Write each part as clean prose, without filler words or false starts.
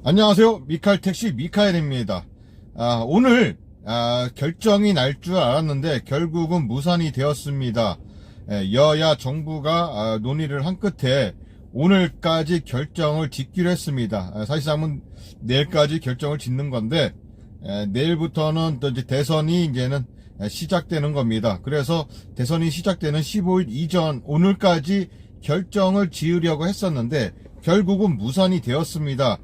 안녕하세요. 미카엘택시 미카엘입니다. 오늘 결정이 날 줄 알았는데 결국은 무산이 되었습니다. 여야 정부가 논의를 한 끝에 오늘까지 결정을 짓기로 했습니다. 사실상은 내일까지 결정을 짓는 건데 내일부터는 또 이제 대선이 이제는 시작되는 겁니다. 그래서 대선이 시작되는 15일 이전 오늘까지 결정을 지으려고 했었는데 결국은 무산이 되었습니다.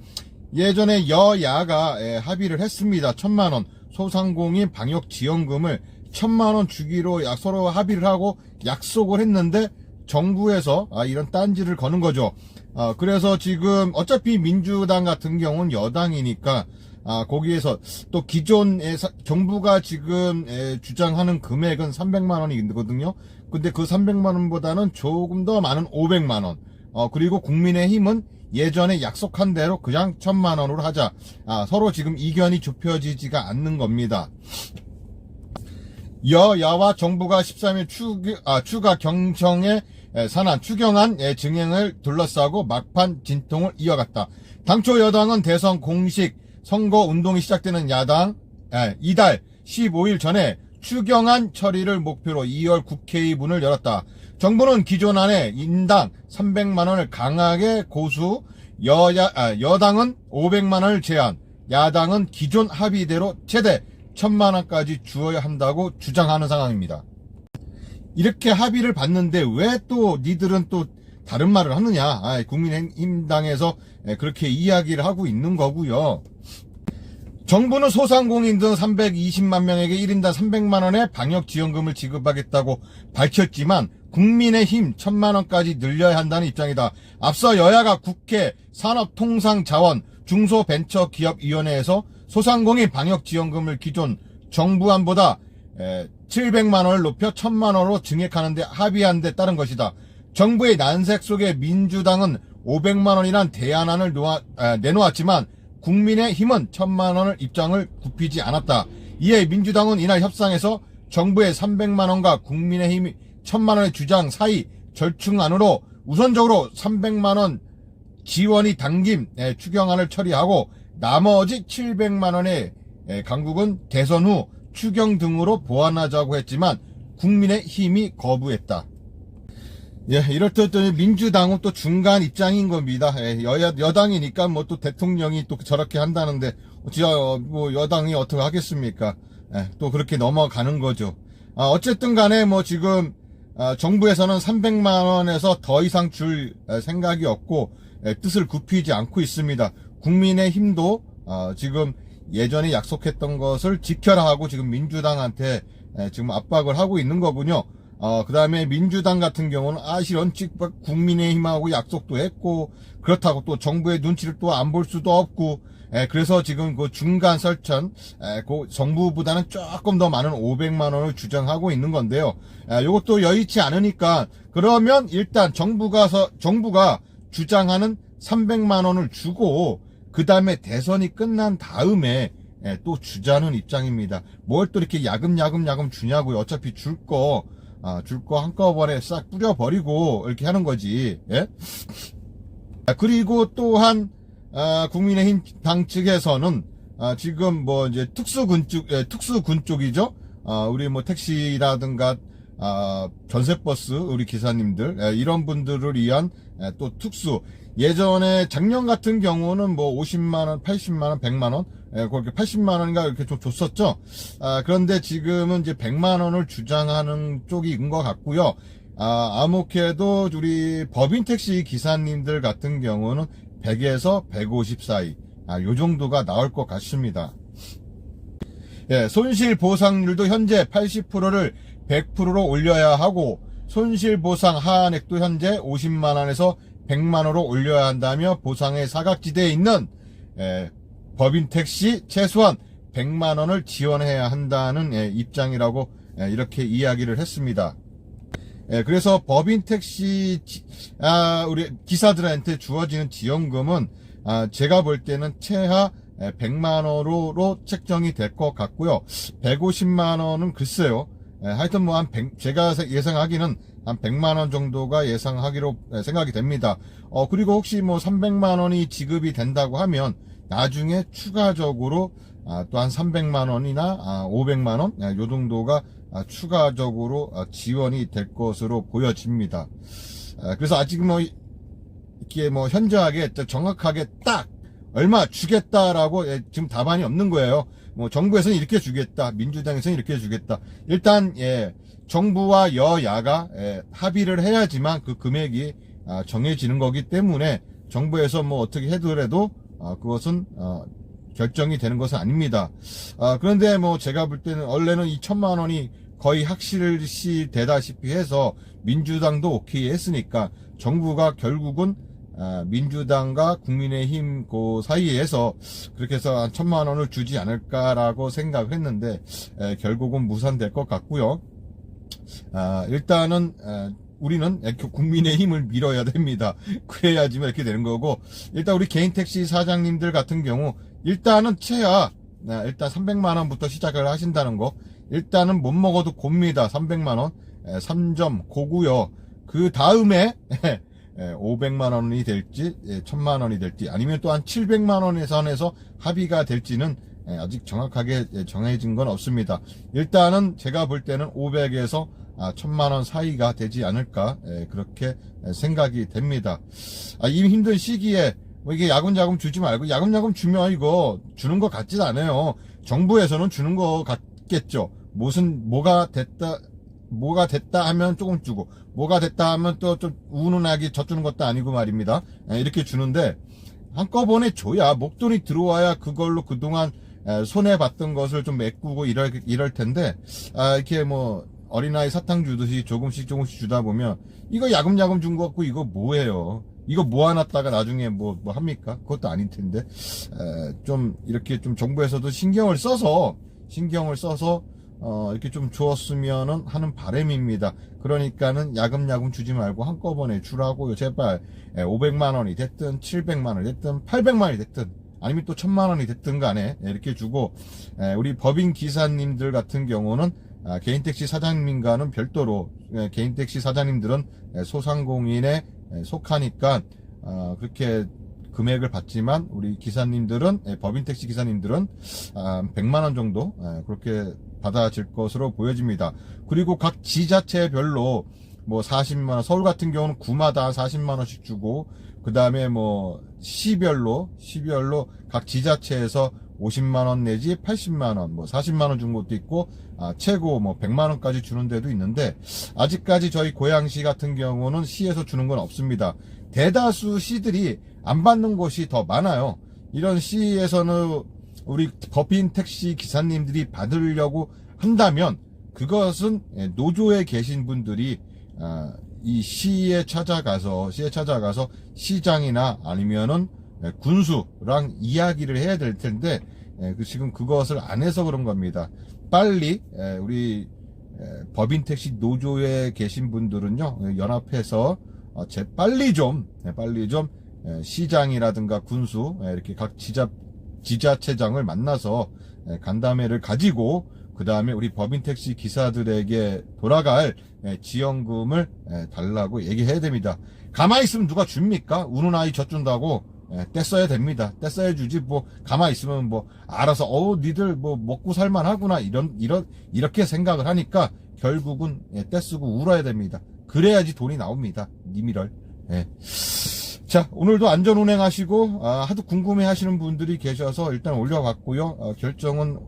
예전에 여야가 합의를 했습니다. 1,000만원 소상공인 방역지원금을 1,000만원 주기로 서로 합의를 하고 약속을 했는데 정부에서 이런 딴지를 거는 거죠. 그래서 지금 어차피 민주당 같은 경우는 여당이니까 거기에서 또 기존에 정부가 지금 주장하는 금액은 300만원이거든요. 근데 그 300만원보다는 조금 더 많은 500만원. 그리고 국민의힘은 예전에 약속한 대로 그냥 1,000만원으로 하자. 서로 지금 이견이 좁혀지지가 않는 겁니다. 여야와 정부가 13일 추가 경청의 추경안 증행을 둘러싸고 막판 진통을 이어갔다. 당초 여당은 대선 공식 선거 운동이 시작되는 이달 15일 전에 추경안 처리를 목표로 2월 국회의 문을 열었다. 정부는 기존 안에 인당 300만원을 강하게 고수, 여당은 500만원을 제한, 야당은 기존 합의대로 최대 1,000만원까지 주어야 한다고 주장하는 상황입니다. 이렇게 합의를 봤는데 왜 또 니들은 또 다른 말을 하느냐? 국민의힘당에서 그렇게 이야기를 하고 있는 거고요. 정부는 소상공인 등 320만 명에게 1인당 300만원의 방역지원금을 지급하겠다고 밝혔지만 국민의힘 1,000만원까지 늘려야 한다는 입장이다. 앞서 여야가 국회 산업통상자원 중소벤처기업위원회에서 소상공인 방역지원금을 기존 정부안보다 700만원을 높여 1,000만원으로 증액하는 데 합의한 데 따른 것이다. 정부의 난색 속에 민주당은 500만원이란 대안안을 내놓았지만 국민의힘은 1,000만원을 입장을 굽히지 않았다. 이에 민주당은 이날 협상에서 정부의 300만원과 국민의힘이 1,000만원의 주장 사이 절충안으로 우선적으로 300만원 지원이 담긴 추경안을 처리하고 나머지 700만원의 강국은 대선 후 추경 등으로 보완하자고 했지만 국민의힘이 거부했다. 이럴 때 또 민주당은 또 중간 입장인 겁니다. 여당이니까 뭐 또 대통령이 또 저렇게 한다는데 뭐 여당이 어떻게 하겠습니까? 또 그렇게 넘어가는 거죠. 어쨌든 간에 뭐 지금 정부에서는 300만원에서 더 이상 줄 생각이 없고 뜻을 굽히지 않고 있습니다. 국민의힘도 지금 예전에 약속했던 것을 지켜라 하고 지금 민주당한테 지금 압박을 하고 있는 거군요. 그 다음에 민주당 같은 경우는 실은 국민의힘하고 약속도 했고 그렇다고 또 정부의 눈치를 또 안 볼 수도 없고 그래서 지금 그 중간 설천 그 정부보다는 조금 더 많은 500만원을 주장하고 있는 건데요. 이것도 여의치 않으니까 그러면 일단 정부가 주장하는 300만원을 주고 그 다음에 대선이 끝난 다음에 또 주자는 입장입니다. 뭘 또 이렇게 야금야금 주냐고요. 어차피 줄 거 한꺼번에 싹 뿌려버리고 이렇게 하는 거지. 그리고 또한 국민의힘 당 측에서는 지금 뭐 이제 특수군 쪽이죠. 우리 뭐 택시라든가 전세버스 우리 기사님들 이런 분들을 위한 또 특수 예전에 작년 같은 경우는 뭐 50만원, 80만원, 100만원 그렇게 80만원인가 이렇게 좀 줬었죠. 그런데 지금은 이제 100만원을 주장하는 쪽인 것 같고요. 아무래도 우리 법인 택시 기사님들 같은 경우는 100에서 150 사이 요 정도가 나올 것 같습니다. 손실 보상률도 현재 80%를 100%로 올려야 하고 손실 보상 하한액도 현재 50만원에서 100만원으로 올려야 한다며 보상의 사각지대에 있는 법인 택시 최소한 100만원을 지원해야 한다는 입장이라고 이렇게 이야기를 했습니다. 그래서 법인 택시 우리 기사들한테 주어지는 지원금은 제가 볼 때는 최하 100만원으로 책정이 될 것 같고요. 150만원은 글쎄요. 하여튼 뭐 제가 예상하기는 한 100만원 정도가 예상하기로 생각이 됩니다. 그리고 혹시 뭐 300만원이 지급이 된다고 하면 나중에 추가적으로 또 한 300만 원이나 500만 원, 요 정도가 추가적으로 지원이 될 것으로 보여집니다. 그래서 아직 뭐 이렇게 뭐 현저하게 정확하게 딱 얼마 주겠다라고 지금 답안이 없는 거예요. 뭐 정부에서는 이렇게 주겠다, 민주당에서는 이렇게 주겠다. 일단 정부와 여야가 합의를 해야지만 그 금액이 정해지는 거기 때문에 정부에서 뭐 어떻게 해더라도 그것은 결정이 되는 것은 아닙니다. 그런데 뭐 제가 볼 때는 원래는 이 1,000만 원이 거의 확실시 되다시피 해서 민주당도 오케이 했으니까 정부가 결국은 민주당과 국민의힘 그 사이에서 그렇게 해서 한 1,000만 원을 주지 않을까라고 생각을 했는데 결국은 무산될 것 같고요. 일단은 우리는 국민의힘을 밀어야 됩니다. 그래야지만 이렇게 되는 거고, 일단 우리 개인 택시 사장님들 같은 경우 일단은 최하 일단 300만 원부터 시작을 하신다는 거, 일단은 못 먹어도 곱니다. 300만 원 3점 고고요. 그 다음에 500만 원이 될지 1,000만 원이 될지 아니면 또 한 700만 원에 선에서 합의가 될지는 아직 정확하게 정해진 건 없습니다. 일단은 제가 볼 때는 500에서 1,000만 원 사이가 되지 않을까 그렇게 생각이 됩니다. 이 힘든 시기에 뭐 이게 야금야금 주지 말고, 야금야금 주면 이거 주는 것 같지도 않아요. 정부에서는 주는 것 같겠죠. 뭐가 됐다 하면 조금 주고, 뭐가 됐다 하면 또 좀 운운하게 져주는 것도 아니고 말입니다. 이렇게 주는데 한꺼번에 줘야 목돈이 들어와야 그걸로 그동안 손해봤던 것을 좀 메꾸고 이럴 텐데, 이렇게 뭐 어린아이 사탕 주듯이 조금씩 주다 보면 이거 야금야금 준 것 같고 이거 뭐예요? 이거 모아놨다가 나중에 뭐 합니까? 그것도 아닐 텐데, 좀 이렇게 좀 정부에서도 신경을 써서 이렇게 좀 주었으면은 하는 바람입니다. 그러니까는 야금야금 주지 말고 한꺼번에 주라고요. 제발 500만 원이 됐든 700만 원이 됐든 800만 원이 됐든 아니면 또 1,000만 원이 됐든 간에 이렇게 주고, 우리 법인 기사님들 같은 경우는 개인택시 사장님과는 별도로, 개인택시 사장님들은 소상공인에 속하니까 그렇게 금액을 받지만 우리 기사님들은, 법인택시 기사님들은 100만 원 정도 그렇게 받아질 것으로 보여집니다. 그리고 각 지자체별로 뭐 40만 원, 서울 같은 경우는 구마다 40만 원씩 주고, 그 다음에 뭐 시별로 각 지자체에서 50만 원 내지 80만 원, 뭐 40만 원 준 것도 있고, 최고 뭐 100만 원까지 주는 데도 있는데, 아직까지 저희 고양시 같은 경우는 시에서 주는 건 없습니다. 대다수 시들이 안 받는 곳이 더 많아요. 이런 시에서는 우리 법인 택시 기사님들이 받으려고 한다면 그것은 노조에 계신 분들이 이 시에 찾아가서 시장이나 아니면은 군수랑 이야기를 해야 될 텐데, 지금 그것을 안 해서 그런 겁니다. 빨리 우리 법인 택시 노조에 계신 분들은요, 연합해서 빨리 좀 시장이라든가 군수, 이렇게 각 지자체장을 만나서 간담회를 가지고, 그 다음에 우리 법인 택시 기사들에게 돌아갈 지원금을 달라고 얘기해야 됩니다. 가만히 있으면 누가 줍니까? 우는 아이 젖준다고 떼써야 됩니다. 떼써야 주지, 뭐 가만히 있으면 뭐 알아서 니들 뭐 먹고 살만하구나 이렇게 생각을 하니까 결국은 떼쓰고 울어야 됩니다. 그래야지 돈이 나옵니다. 니미럴. 자, 오늘도 안전운행 하시고, 하도 궁금해 하시는 분들이 계셔서 일단 올려봤고요. 결정은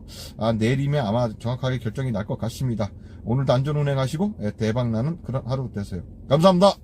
내일이면 아마 정확하게 결정이 날 것 같습니다. 오늘도 안전운행 하시고 대박나는 그런 하루 되세요. 감사합니다.